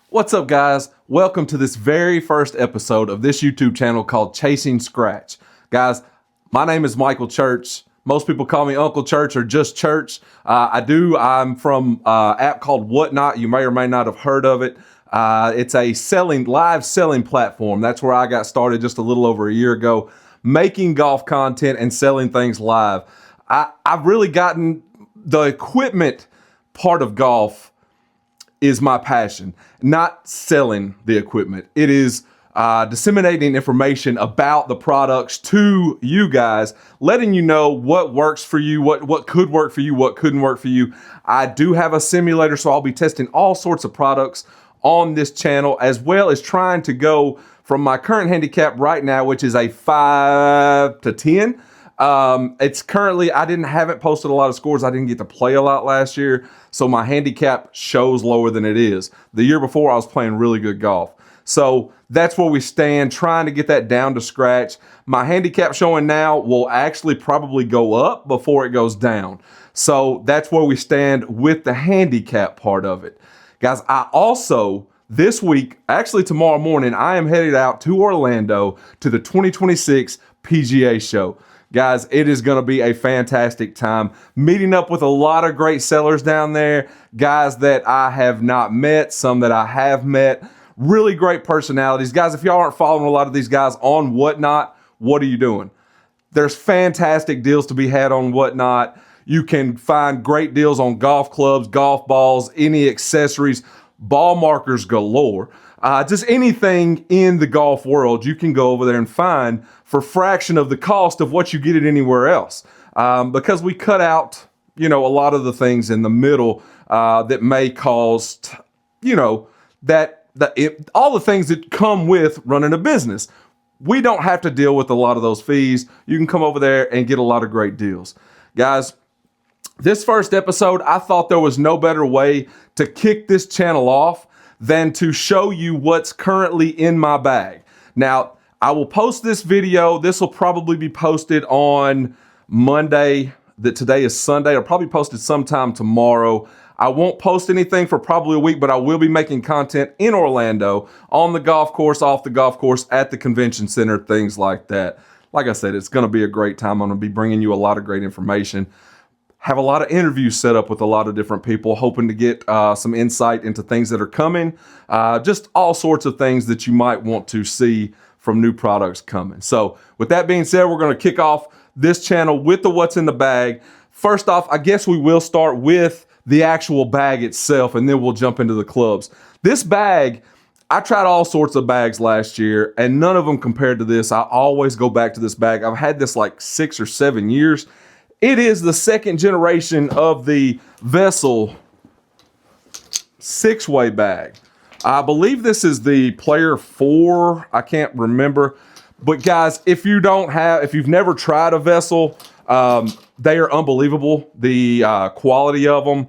What's up, guys? Welcome to this very first episode of this YouTube channel called Chasing Scratch. Guys, my name is Michael Church. Most people call me Uncle Church or just Church. I'm from an app called Whatnot. You may or may not have heard of it. It's a live selling platform. That's where I got started just a little over a year ago, making golf content and selling things live. I've really gotten the equipment part of golf is my passion, not selling the equipment. It is disseminating information about the products to you guys, letting you know what works for you, what could work for you, what couldn't work for you. I do have a simulator, so I'll be testing all sorts of products on this channel, as well as trying to go from my current handicap right now, which is a 5 to 10. It's currently, I haven't posted a lot of scores. I didn't get to play a lot last year, so my handicap shows lower than it is. The year before, I was playing really good golf. So that's where we stand, trying to get that down to scratch. My handicap showing now will actually probably go up before it goes down. So that's where we stand with the handicap part of it. Guys, I also, this week, actually tomorrow morning, I am headed out to Orlando to the 2026 PGA show. Guys, it is going to be a fantastic time. Meeting up with a lot of great sellers down there, guys that I have not met, some that I have met. Really great personalities. Guys, if y'all aren't following a lot of these guys on Whatnot, what are you doing? There's fantastic deals to be had on Whatnot. You can find great deals on golf clubs, golf balls, any accessories, ball markers galore. Just anything in the golf world, you can go over there and find for a fraction of the cost of what you get at anywhere else. Because we cut out, a lot of the things in the middle that may cost, all the things that come with running a business. We don't have to deal with a lot of those fees. You can come over there and get a lot of great deals. Guys, this first episode, I thought there was no better way to kick this channel off than to show you what's currently in my bag. Now, I will post this video. This will probably be posted on Monday. Today is Sunday. I'll probably post it sometime tomorrow. I won't post anything for probably a week, but I will be making content in Orlando, on the golf course, off the golf course, at the convention center, things like that. Like I said, it's going to be a great time. I'm going to be bringing you a lot of great information. Have a lot of interviews set up with a lot of different people, hoping to get some insight into things that are coming. Just all sorts of things that you might want to see from new products coming. So with that being said, we're going to kick off this channel with the what's in the bag. First off, I guess we will start with the actual bag itself, and then we'll jump into the clubs. This bag, I tried all sorts of bags last year, and none of them compared to this. I always go back to this bag. I've had this like 6 or 7 years. It is the second generation of the Vessel 6-way bag. I believe this is the Player 4. I can't remember. But guys, if you've never tried a Vessel, they are unbelievable. The quality of them,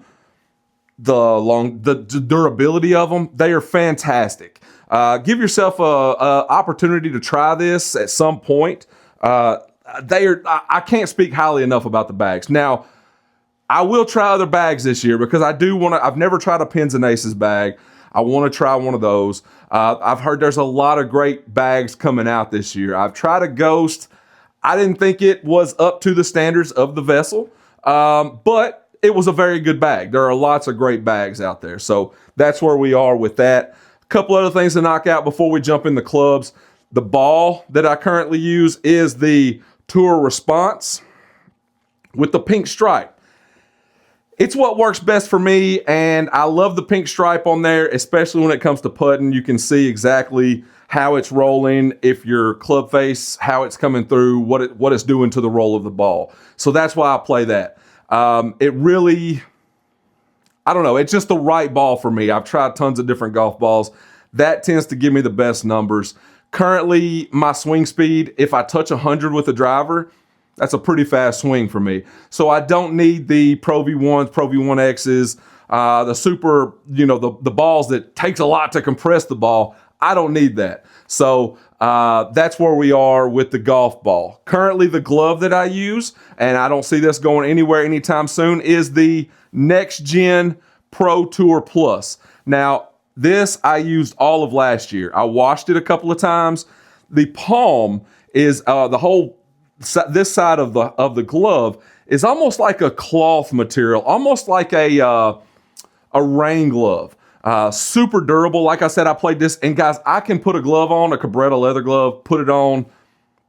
the durability of them, they are fantastic. Give yourself a opportunity to try this at some point. I can't speak highly enough about the bags. Now, I will try other bags this year because I've never tried a Pins and Aces bag. I want to try one of those. I've heard there's a lot of great bags coming out this year. I've tried a Ghost. I didn't think it was up to the standards of the Vessel, but it was a very good bag. There are lots of great bags out there. So that's where we are with that. A couple other things to knock out before we jump in the clubs. The ball that I currently use is the Tour Response with the pink stripe. It's what works best for me, and I love the pink stripe on there, especially when it comes to putting. You can see exactly how it's rolling, if your club face, how it's coming through, what it's doing to the roll of the ball. So that's why I play that. It really, I don't know, it's just the right ball for me. I've tried tons of different golf balls. That tends to give me the best numbers. Currently, my swing speed, if I touch 100 with a driver, that's a pretty fast swing for me. So I don't need the Pro V1s, Pro V1Xs, the super, the balls that takes a lot to compress the ball. I don't need that. So that's where we are with the golf ball. Currently, the glove that I use, and I don't see this going anywhere anytime soon, is the Next Gen Pro Tour Plus. Now, This I used all of last year. I washed it a couple of times. The palm is the whole this side of the glove is almost like a cloth material, almost like a rain glove. Super durable. Like I said, I played this, and guys, I can put a glove on, a Cabretta leather glove, put it on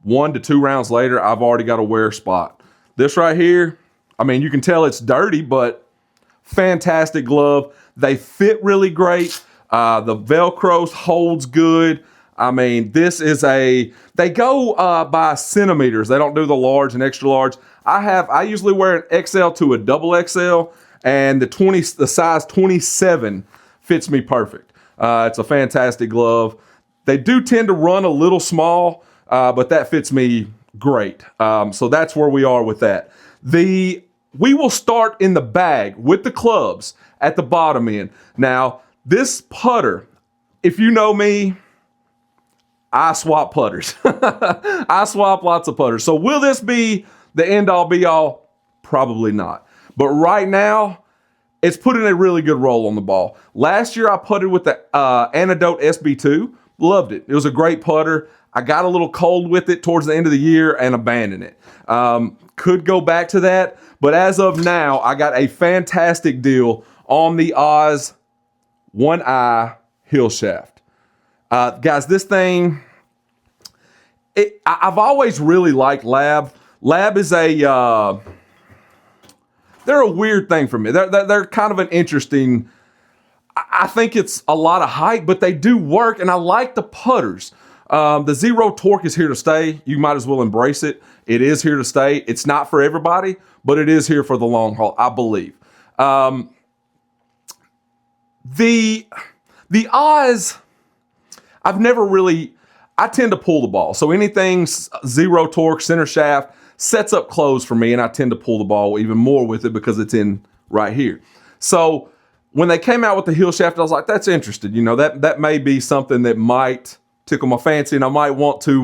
1 to 2 rounds later, I've already got a wear spot. This right here, I mean, you can tell it's dirty, but fantastic glove. They fit really great. The Velcro holds good. I mean, this is they go by centimeters. They don't do the large and extra large. I usually wear an XL to a double XL, and the size 27 fits me perfect. It's a fantastic glove. They do tend to run a little small, but that fits me great. So that's where we are with that. We will start in the bag with the clubs at the bottom end. Now, this putter, if you know me, I swap putters. I swap lots of putters. So will this be the end-all be-all? Probably not. But right now, it's putting a really good roll on the ball. Last year, I putted with the Antidote SB2. Loved it. It was a great putter. I got a little cold with it towards the end of the year and abandoned it. Could go back to that. But as of now, I got a fantastic deal on the Oz 1i Hill Shaft. Guys, this thing, I've always really liked Lab. Lab is they're a weird thing for me. They're kind of an interesting, I think it's a lot of hype, but they do work, and I like the putters. The zero torque is here to stay. You might as well embrace it. It is here to stay. It's not for everybody, but it is here for the long haul, I believe. The Oz, I've never really, I tend to pull the ball. So anything zero torque, center shaft, sets up close for me, and I tend to pull the ball even more with it because it's in right here. So when they came out with the Hill Shaft, I was like, that's interesting. You know, that may be something that might tickle my fancy, and I might want to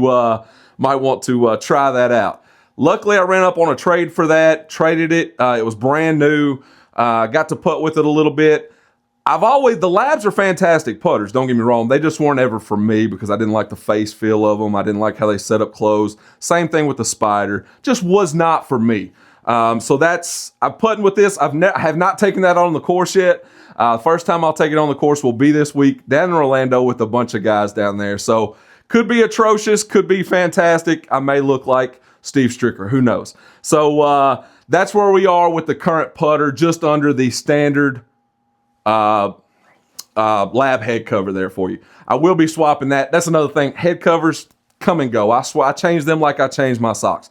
try that out. Luckily, I ran up on a trade for that, traded it. It was brand new. Got to putt with it a little bit. The Labs are fantastic putters, don't get me wrong. They just weren't ever for me because I didn't like the face feel of them. I didn't like how they set up close. Same thing with the Spider. Just was not for me. I'm putting with this. I have not taken that on the course yet. First time I'll take it on the course will be this week down in Orlando with a bunch of guys down there. So could be atrocious, could be fantastic. I may look like Steve Stricker, who knows? So that's where we are with the current putter, just under the standard Lab head cover there for you. I will be swapping that. That's another thing. Head covers come and go. I change them like I change my socks.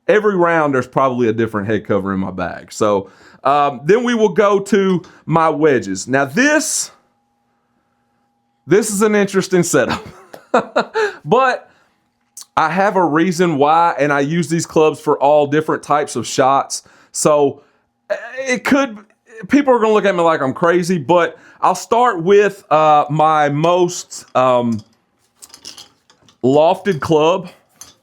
Every round, there's probably a different head cover in my bag. So then we will go to my wedges. Now this is an interesting setup, but I have a reason why, and I use these clubs for all different types of shots. So people are going to look at me like I'm crazy, but I'll start with my most lofted club,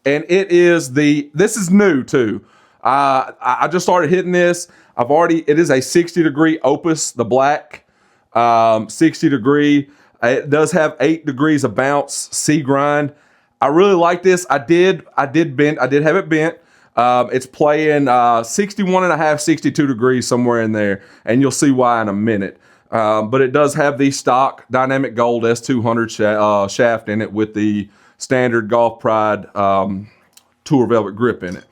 and it is this is new too. I just started hitting this. It is a 60 degree Opus, the black, 60 degree. It does have 8 degrees of bounce, C grind. I really like this. I did have it bent. It's playing 61 and a half, 62 degrees somewhere in there, and you'll see why in a minute. But it does have the stock Dynamic Gold S200 shaft in it with the standard Golf Pride Tour Velvet grip in it.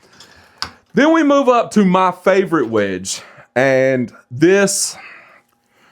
Then we move up to my favorite wedge, and the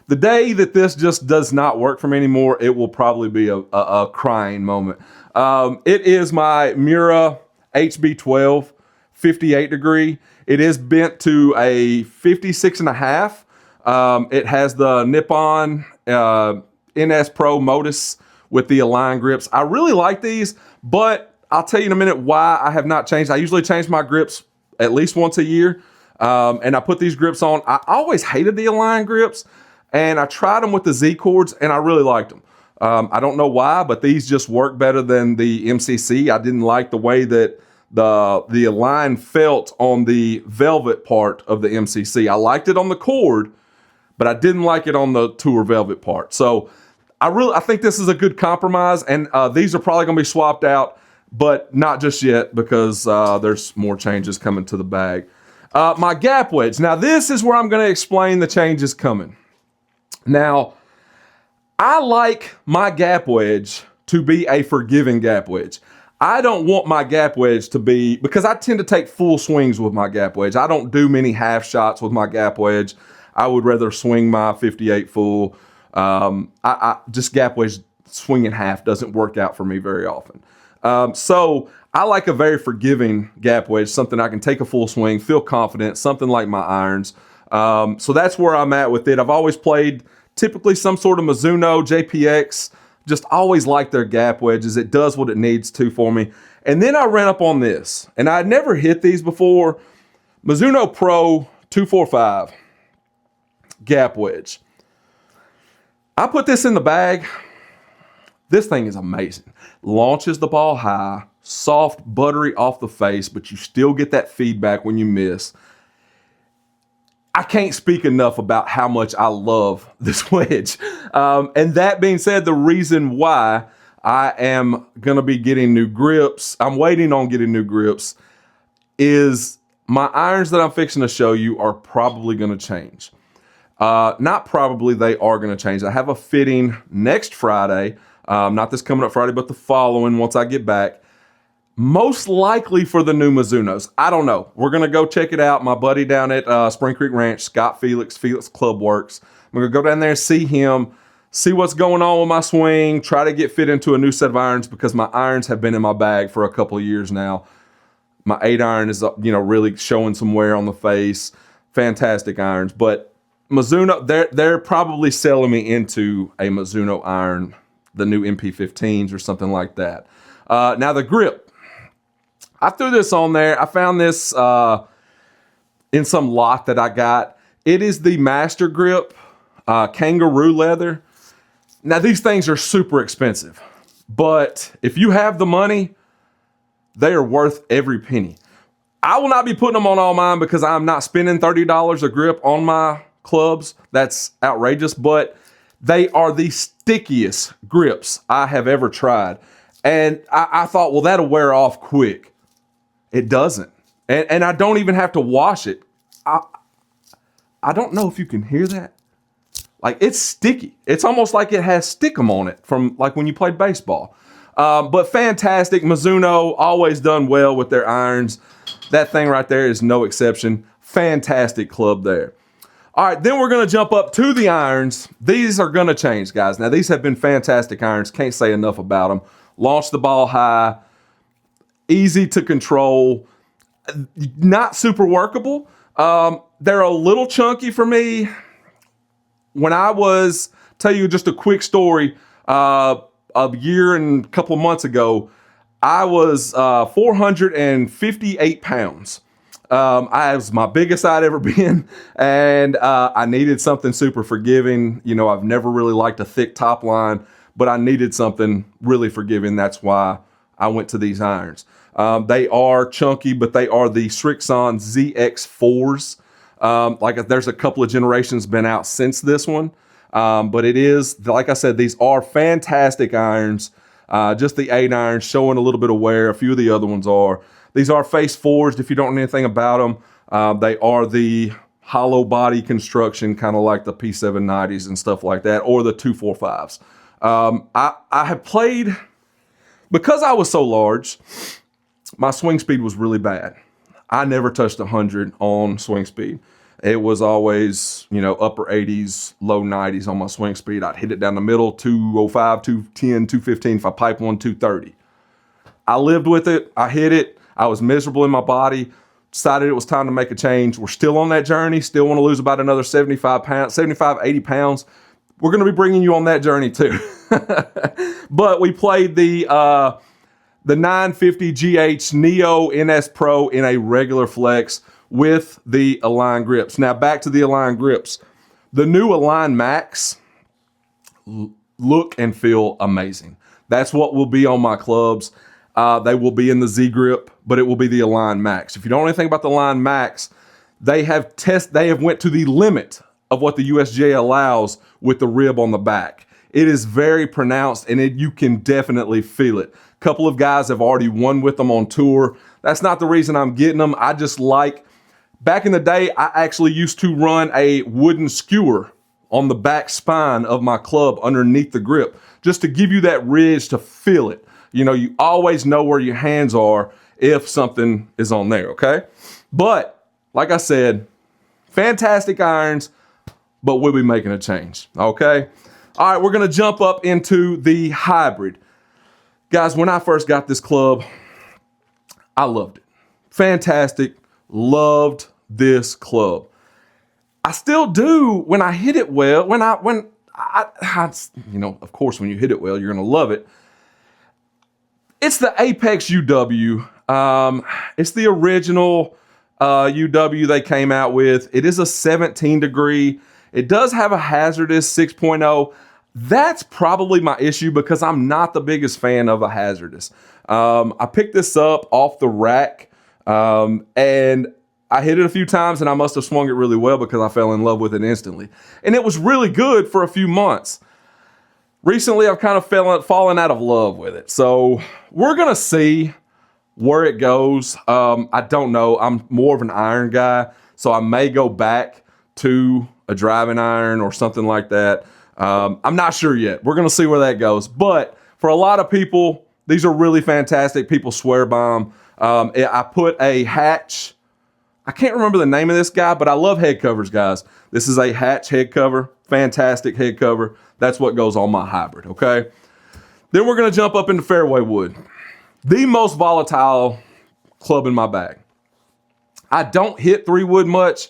day that this just does not work for me anymore, it will probably be a crying moment. It is my Mura HB12 58 degree. It is bent to a 56 and a half. It has the Nippon NS Pro Modus with the Align grips. I really like these, but I'll tell you in a minute why I have not changed. I usually change my grips at least once a year, and I put these grips on. I always hated the Align grips, and I tried them with the Z cords, and I really liked them. I don't know why, but these just work better than the MCC. I didn't like the way that the Align felt on the velvet part of the MCC. I liked it on the cord, but I didn't like it on the Tour Velvet part. So I think this is a good compromise, and these are probably going to be swapped out, but not just yet because there's more changes coming to the bag. My gap wedge. Now, this is where I'm going to explain the changes coming. Now, I like my gap wedge to be a forgiving gap wedge. I don't want my gap wedge to be, because I tend to take full swings with my gap wedge. I don't do many half shots with my gap wedge. I would rather swing my 58 full. I just gap wedge swinging half doesn't work out for me very often. So I like a very forgiving gap wedge, something I can take a full swing, feel confident, something like my irons. So that's where I'm at with it. I've always played typically some sort of Mizuno, JPX, just always like their gap wedges. It does what it needs to for me. And then I ran up on this, and I'd never hit these before. Mizuno Pro 245 gap wedge. I put this in the bag. This thing is amazing. Launches the ball high, soft, buttery off the face, but you still get that feedback when you miss. I can't speak enough about how much I love this wedge. And that being said, the reason why I am going to be getting new grips, I'm waiting on getting new grips, is my irons that I'm fixing to show you are probably going to change. Not probably, they are going to change. I have a fitting next Friday, not this coming up Friday, but the following once I get back. Most likely for the new Mizunos. I don't know. We're going to go check it out. My buddy down at Spring Creek Ranch, Scott Felix Club Works. I'm going to go down there and see him, see what's going on with my swing, try to get fit into a new set of irons because my irons have been in my bag for a couple of years now. My 8-iron is, really showing some wear on the face. Fantastic irons. But Mizuno, they're probably selling me into a Mizuno iron, the new MP15s or something like that. Now the grip. I threw this on there. I found this in some lot that I got. It is the Master Grip kangaroo leather. Now, these things are super expensive, but if you have the money, they are worth every penny. I will not be putting them on all mine because I'm not spending $30 a grip on my clubs. That's outrageous, but they are the stickiest grips I have ever tried. And I thought, well, that'll wear off quick. It doesn't. And I don't even have to wash it. I don't know if you can hear that. Like, it's sticky. It's almost like it has stickum on it from like when you played baseball. But fantastic. Mizuno, always done well with their irons. That thing right there is no exception. Fantastic club there. All right, then we're going to jump up to the irons. These are going to change, guys. Now, these have been fantastic irons. Can't say enough about them. Launch the ball high. Easy to control, not super workable. They're a little chunky for me. When I was, tell you just a quick story, a year and a couple of months ago, I was 458 pounds. I was my biggest I'd ever been, and I needed something super forgiving. I've never really liked a thick top line, but I needed something really forgiving. That's why I went to these irons. They are chunky, but they are the Srixon ZX4s. There's a couple of generations been out since this one. But it is, like I said, these are fantastic irons. Just the 8-iron showing a little bit of wear. A few of the other ones are. These are face forged if you don't know anything about them. They are the hollow body construction, kind of like the P790s and stuff like that, or the 245s. I have played, because I was so large, my swing speed was really bad. I never touched 100 on swing speed. It was always, upper 80s, low 90s on my swing speed. I'd hit it down the middle, 205, 210, 215. If I pipe one, 230. I lived with it. I hit it. I was miserable in my body. Decided it was time to make a change. We're still on that journey. Still want to lose about another 80 pounds. We're going to be bringing you on that journey too. But we played the 950 GH Neo NS Pro in a regular flex with the Align grips. Now back to the Align grips. The new Align Max look and feel amazing. That's what will be on my clubs. They will be in the Z grip, but it will be the Align Max. If you don't know anything about the Align Max, they have went to the limit of what the USGA allows with the rib on the back. It is very pronounced, and you can definitely feel it. A couple of guys have already won with them on tour. That's not the reason I'm getting them. I just like, back in the day, I actually used to run a wooden skewer on the back spine of my club underneath the grip, just to give you that ridge to feel it. You know, you always know where your hands are if something is on there, okay? But, like I said, fantastic irons, but we'll be making a change, okay? All right, we're gonna jump up into the hybrid. Guys, when I first got this club, I loved it. Fantastic, loved this club. I still do when I hit it well. When I you know, of course, when you hit it well, you're gonna love it. It's the Apex UW. It's the original UW they came out with. It is a 17 degree. It does have a hazardous 6.0. That's probably my issue because I'm not the biggest fan of a hazardous. I picked this up off the rack and I hit it a few times and I must have swung it really well because I fell in love with it instantly. And it was really good for a few months. Recently, I've kind of fallen out of love with it. So we're going to see where it goes. I don't know. I'm more of an iron guy, so I may go back to a driving iron or something like that. I'm not sure yet. We're going to see where that goes. But for a lot of people, these are really fantastic. People swear by them. I put a Hatch. I can't remember the name of this guy, but I love head covers, guys. This is a Hatch head cover. Fantastic head cover. That's what goes on my hybrid, okay? Then we're going to jump up into fairway wood. The most volatile club in my bag. I don't hit 3-wood much,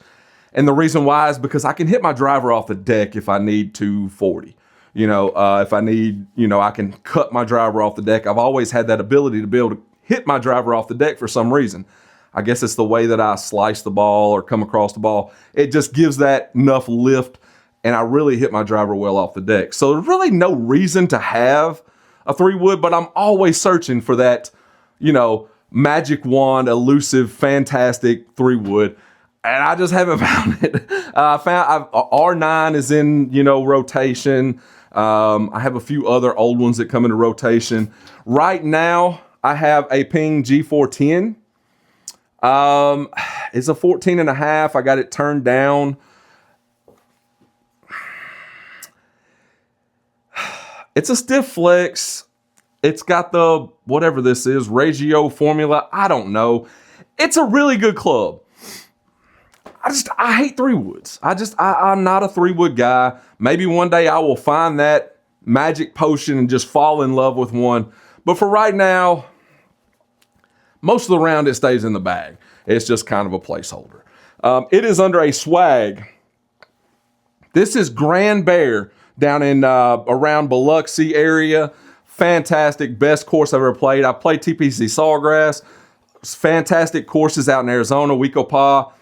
and the reason why is because I can hit my driver off the deck if I need 240. You know, if I need, you know, I can cut my driver off the deck. I've always had that ability to be able to hit my driver off the deck for some reason. I guess it's the way that I slice the ball or come across the ball. It just gives that enough lift, and I really hit my driver well off the deck. So there's really no reason to have a 3-wood, but I'm always searching for that, you know, magic wand, elusive, fantastic 3-wood, and I just haven't found it. R9 is in, you know, rotation. I have a few other old ones that come into rotation. Right now, I have a Ping G410. It's a 14 and a half. I got it turned down. It's a stiff flex. It's got the, whatever this is, ratio formula. I don't know. It's a really good club. I hate 3-woods. I'm not a 3-wood guy. Maybe one day I will find that magic potion and just fall in love with one. But for right now, most of the round it stays in the bag. It's just kind of a placeholder. It is under a swag. This is Grand Bear down in around Biloxi area. Fantastic, best course I've ever played. I played TPC Sawgrass. Fantastic courses out in Arizona, Wecopa.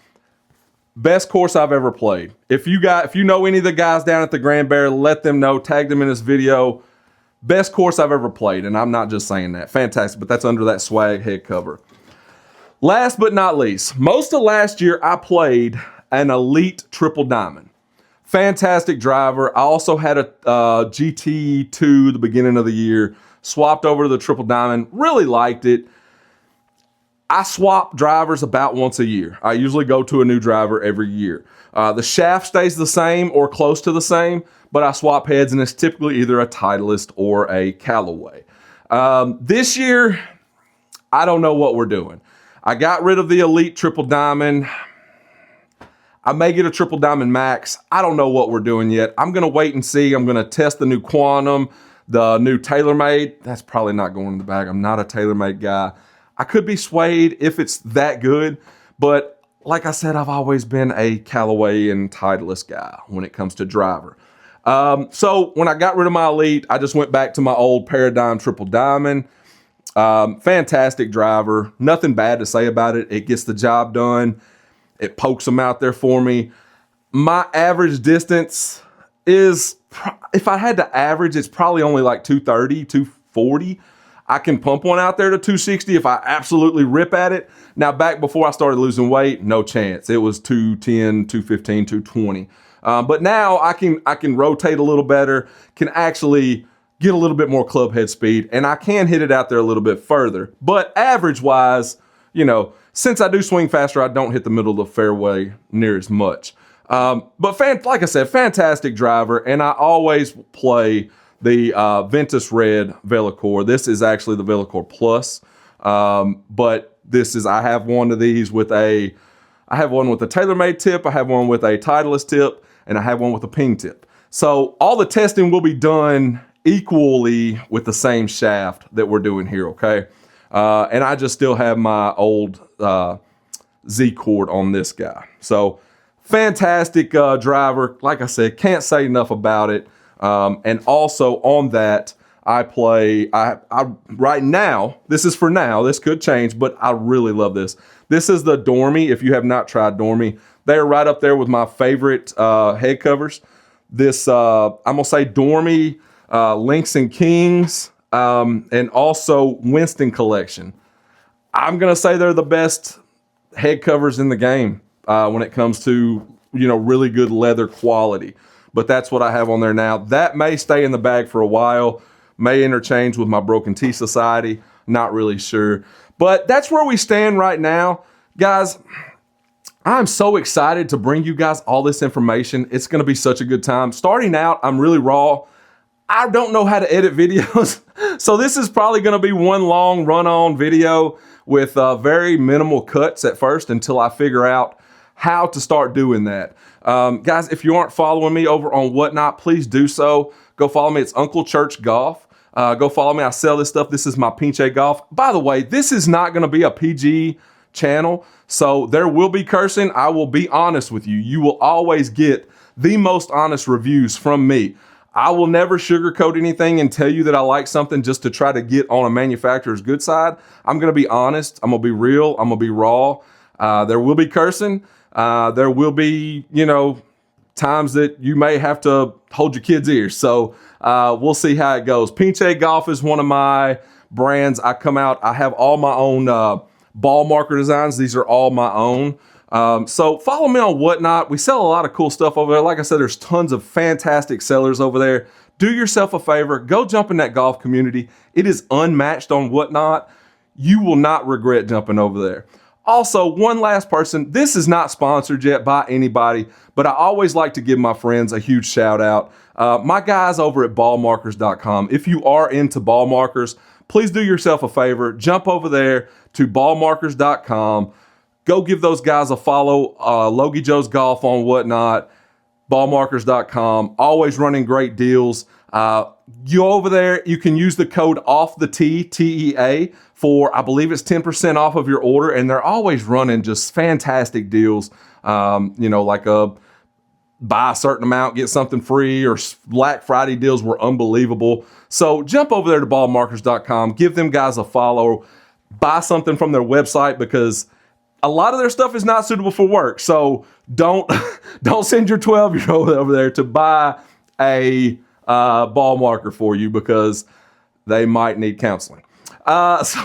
Best course I've ever played. If you know any of the guys down at the Grand Bear, let them know. Tag them in this video. Best course I've ever played, and I'm not just saying that. Fantastic, but that's under that swag head cover. Last but not least, most of last year I played an Elite Triple Diamond. Fantastic driver. I also had a GT2 the beginning of the year. Swapped over to the Triple Diamond. Really liked it. I swap drivers about once a year. I usually go to a new driver every year. The shaft stays the same or close to the same, but I swap heads, and it's typically either a Titleist or a Callaway. This year, I don't know what we're doing. I got rid of the Elite Triple Diamond. I may get a Triple Diamond Max. I don't know what we're doing yet. I'm going to wait and see. I'm going to test the new Quantum, the new TaylorMade. That's probably not going in the bag. I'm not a TaylorMade guy. I could be swayed if it's that good, but like I said, I've always been a Callaway and Titleist guy when it comes to driver. So when I got rid of my Elite, I just went back to my old Paradigm Triple Diamond. Fantastic driver. Nothing bad to say about it. It gets the job done. It pokes them out there for me. My average distance is, if I had to average, it's probably only like 230, 240. I can pump one out there to 260 if I absolutely rip at it. Now, back before I started losing weight, no chance. It was 210, 215, 220. But now I can rotate a little better, can actually get a little bit more club head speed, and I can hit it out there a little bit further. But average wise, since I do swing faster, I don't hit the middle of the fairway near as much. But like I said, fantastic driver, and I always play the Ventus Red Velocore. This is actually the Velocore Plus, but I have one of these with I have one with a TaylorMade tip, I have one with a Titleist tip, and I have one with a ping tip. So all the testing will be done equally with the same shaft that we're doing here, okay? And I just still have my old Z cord on this guy. So fantastic driver. Like I said, can't say enough about it. And also on that, I right now, this is for now, this could change, but I really love this. This is the Dormy. If you have not tried Dormy, they are right up there with my favorite head covers. This, I'm going to say Dormy, Lynx and Kings, and also Winston Collection. I'm going to say they're the best head covers in the game when it comes to, really good leather quality. But that's what I have on there now. That may stay in the bag for a while, may interchange with my Broken Tea Society, not really sure. But that's where we stand right now. Guys, I'm so excited to bring you guys all this information. It's going to be such a good time. Starting out, I'm really raw. I don't know how to edit videos. So this is probably going to be one long run-on video with very minimal cuts at first until I figure out how to start doing that. Guys, if you aren't following me over on Whatnot, please do so. Go follow me. It's Uncle Church Golf. Go follow me. I sell this stuff. This is my PGA golf. By the way, this is not going to be a PG channel, so there will be cursing. I will be honest with you. You will always get the most honest reviews from me. I will never sugarcoat anything and tell you that I like something just to try to get on a manufacturer's good side. I'm going to be honest. I'm going to be real. I'm going to be raw. There will be cursing. There will be, times that you may have to hold your kids' ears. So we'll see how it goes. PGA Golf is one of my brands. I have all my own ball marker designs. These are all my own. So follow me on Whatnot. We sell a lot of cool stuff over there. Like I said, there's tons of fantastic sellers over there. Do yourself a favor. Go jump in that golf community. It is unmatched on Whatnot. You will not regret jumping over there. Also, one last person, this is not sponsored yet by anybody, but I always like to give my friends a huge shout out. My guys over at ballmarkers.com, if you are into ball markers, please do yourself a favor, jump over there to ballmarkers.com, go give those guys a follow, Logie Joe's Golf on Whatnot, ballmarkers.com, always running great deals. You over there, you can use the code OFFTHE, TEA, for I believe it's 10% off of your order, and they're always running just fantastic deals. Like buy a certain amount, get something free, or Black Friday deals were unbelievable. So jump over there to ballmarkers.com, give them guys a follow, buy something from their website, because a lot of their stuff is not suitable for work. So don't send your 12-year-old over there to buy a ball marker for you, because they might need counseling. So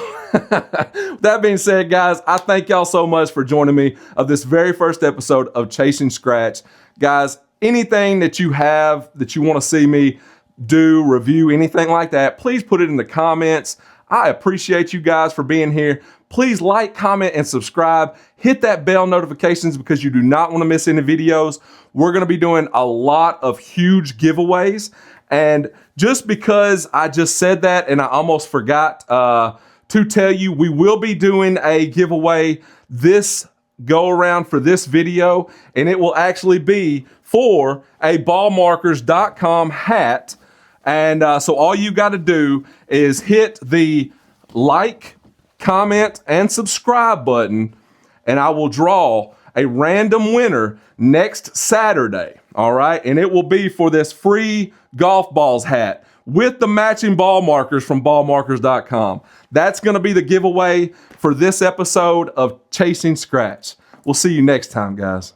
that being said, guys, I thank y'all so much for joining me of this very first episode of Chasing Scratch. Guys, anything that you have that you want to see me do, review, anything like that, please put it in the comments. I appreciate you guys for being here. Please like, comment, and subscribe. Hit that bell notifications because you do not want to miss any videos. We're going to be doing a lot of huge giveaways. And just because I just said that and I almost forgot to tell you, we will be doing a giveaway this go around for this video, and it will actually be for a ballmarkers.com hat. And so all you got to do is hit the like, comment, and subscribe button, and I will draw a random winner next Saturday. All right. And it will be for this free golf balls hat with the matching ball markers from ballmarkers.com. That's going to be the giveaway for this episode of Chasing Scratch. We'll see you next time, guys.